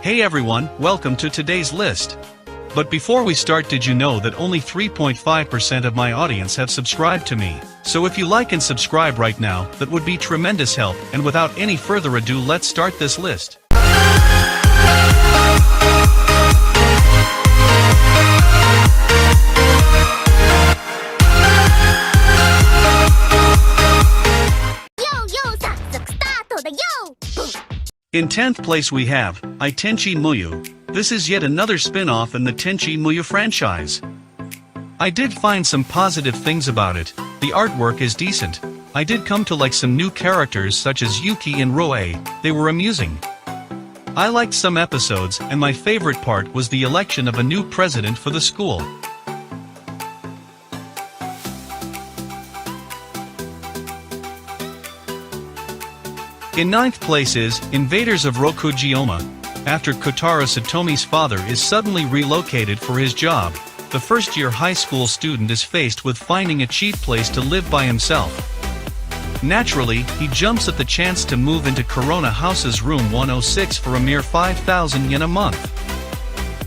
Hey everyone, welcome to today's list. But before we start, did you know that only 3.5% of my audience have subscribed to me? So if you like and subscribe right now, that would be tremendous help, and without any further ado, let's start this list. In 10th place we have MCᴴᴰ. This is yet another spin-off in the MCᴴᴰ franchise. I did find some positive things about it. The artwork is decent. I did come to like some new characters such as ecchi and Roe. They were amusing. I liked some episodes, and my favorite part was the election of a new president for the school. In 9th place is Invaders of Rokugiyama. After Kotaro Satomi's father is suddenly relocated for his job, the first-year high school student is faced with finding a cheap place to live by himself. Naturally, he jumps at the chance to move into Corona House's room 106 for a mere 5,000 yen a month.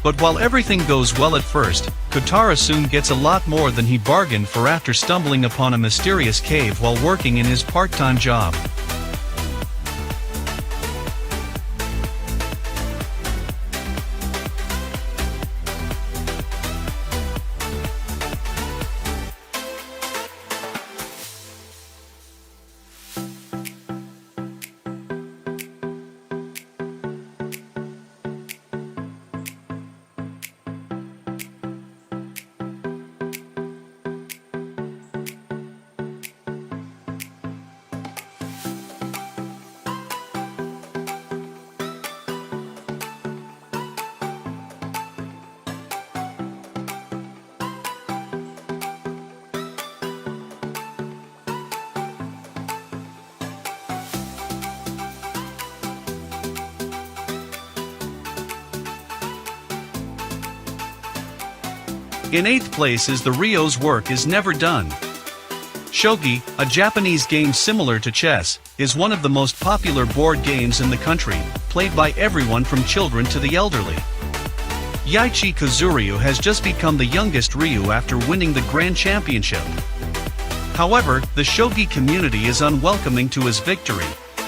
But while everything goes well at first, Kotaro soon gets a lot more than he bargained for after stumbling upon a mysterious cave while working in his part-time job. In 8th place is the Ryo's work is never done. Shogi, a Japanese game similar to chess, is one of the most popular board games in the country, played by everyone from children to the elderly. Yaechi Kazuryu has just become the youngest Ryu after winning the Grand Championship. However, the Shogi community is unwelcoming to his victory,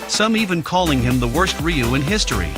some even calling him the worst Ryu in history.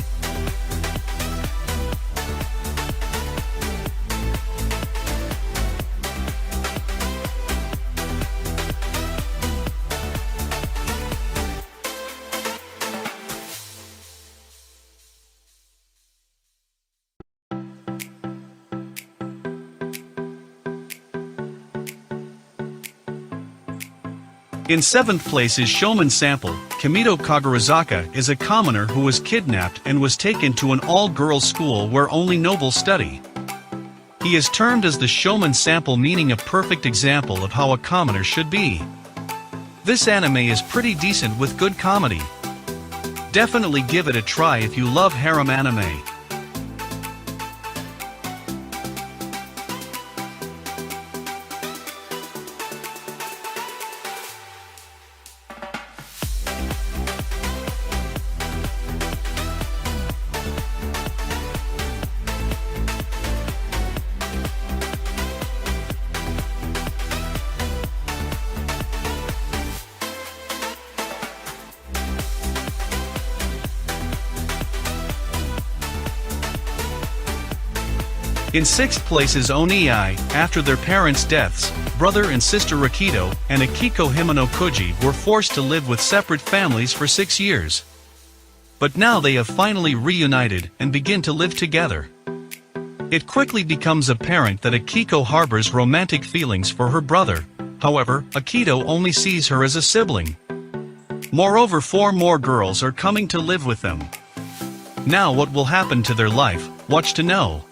In 7th place is Showman Sample. Kamito Kagurazaka is a commoner who was kidnapped and was taken to an all-girls school where only nobles study. He is termed as the Showman Sample, meaning a perfect example of how a commoner should be. This anime is pretty decent with good comedy. Definitely give it a try if you love harem anime. In 6th place is Onii. After their parents' deaths, brother and sister Rakido and Akiko Himeno Kuji were forced to live with separate families for 6 years. But now they have finally reunited and begin to live together. It quickly becomes apparent that Akiko harbors romantic feelings for her brother. However, Akito only sees her as a sibling. Moreover, 4 more girls are coming to live with them. Now what will happen to their life? Watch to know.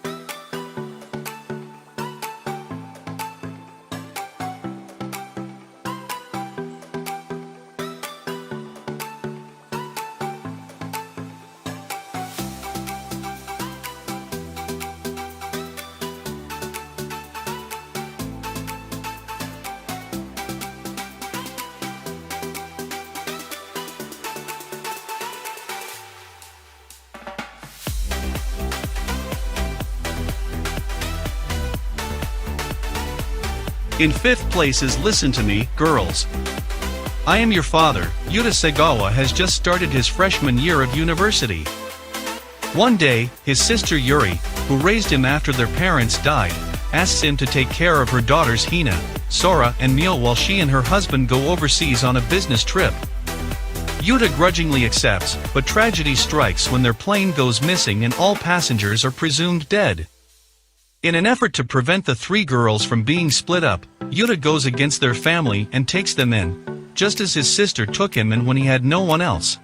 In 5th place is Listen to Me, Girls. I Am Your Father. Yuta Segawa has just started his freshman year of university. One day, his sister Yuri, who raised him after their parents died, asks him to take care of her daughters Hina, Sora and Mio while she and her husband go overseas on a business trip. Yuta grudgingly accepts, but tragedy strikes when their plane goes missing and all passengers are presumed dead. In an effort to prevent the 3 girls from being split up, Yuta goes against their family and takes them in, just as his sister took him in when he had no one else.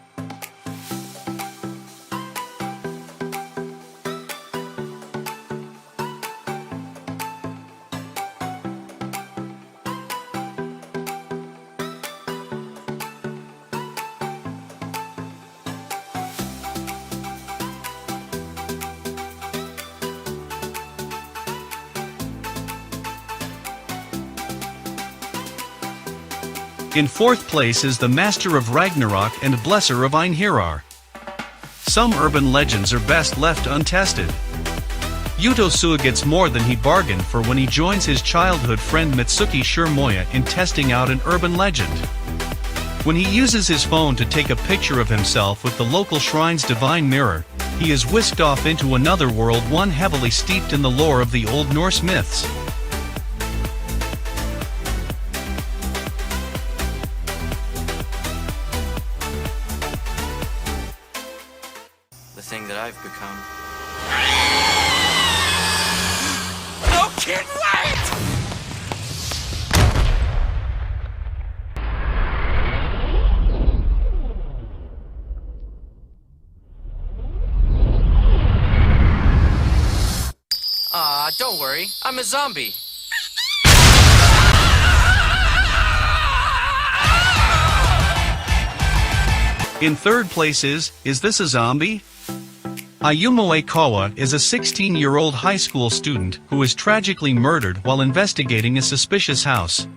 In 4th place is the Master of Ragnarok and Blesser of Einherjar. Some urban legends are best left untested. Yuto Sua gets more than he bargained for when he joins his childhood friend Mitsuki Shirmoya in testing out an urban legend. When he uses his phone to take a picture of himself with the local shrine's divine mirror, he is whisked off into another world, one heavily steeped in the lore of the Old Norse myths. The thing that I've become. No kid, wait! Don't worry, I'm a zombie. In 3rd place is This a Zombie? Ayumu Kawa is a 16-year-old high school student who is tragically murdered while investigating a suspicious house.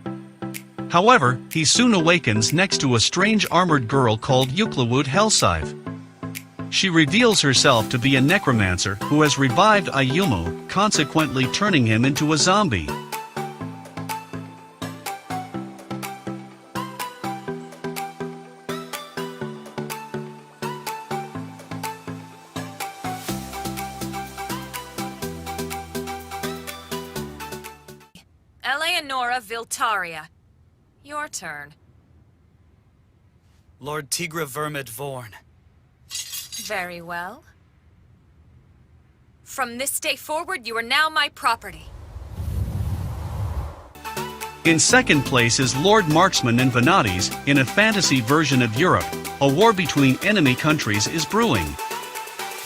However, he soon awakens next to a strange armored girl called Yuklawud Hellsive. She reveals herself to be a necromancer who has revived Ayumu, consequently turning him into a zombie. Eleonora Viltaria. Your turn. Lord Tigra Vermid Vorn. Very well. From this day forward, you are now my property. In 2nd place is Lord Marksman and Venati's. In a fantasy version of Europe, a war between enemy countries is brewing.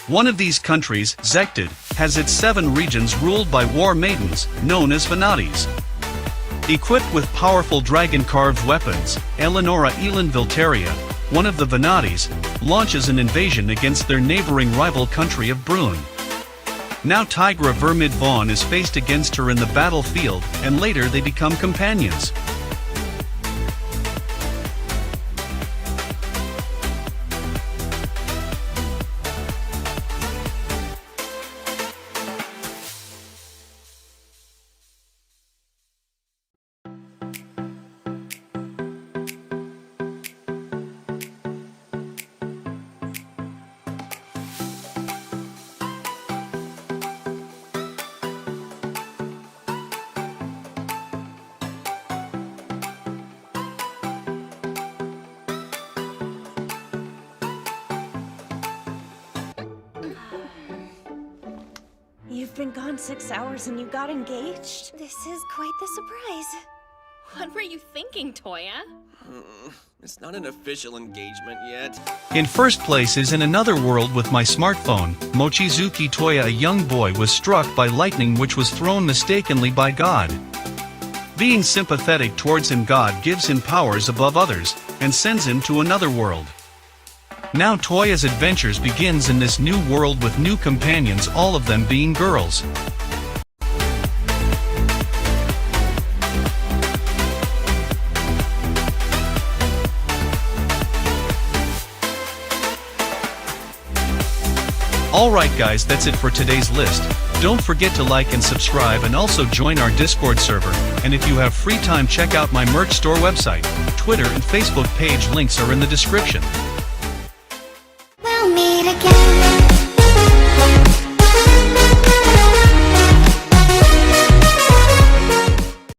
One of these countries, Zektid, has its 7 regions ruled by war maidens, known as Venatis. Equipped with powerful dragon-carved weapons, Eleonora Elin Viltaria, one of the Venatis, launches an invasion against their neighboring rival country of Bruin. Now Tigra Vermid Vaughn is faced against her in the battlefield, and later they become companions. You've been gone 6 hours and you got engaged? This is quite the surprise. What were you thinking, Toya? It's not an official engagement yet. In 1st place is In Another World with My Smartphone. Mochizuki Toya, a young boy, was struck by lightning which was thrown mistakenly by God. Being sympathetic towards him, God gives him powers above others, and sends him to another world. Now Toya's adventures begins in this new world with new companions, all of them being girls. Alright guys, that's it for today's list. Don't forget to like and subscribe and also join our Discord server, and if you have free time check out my merch store website, Twitter and Facebook page, links are in the description.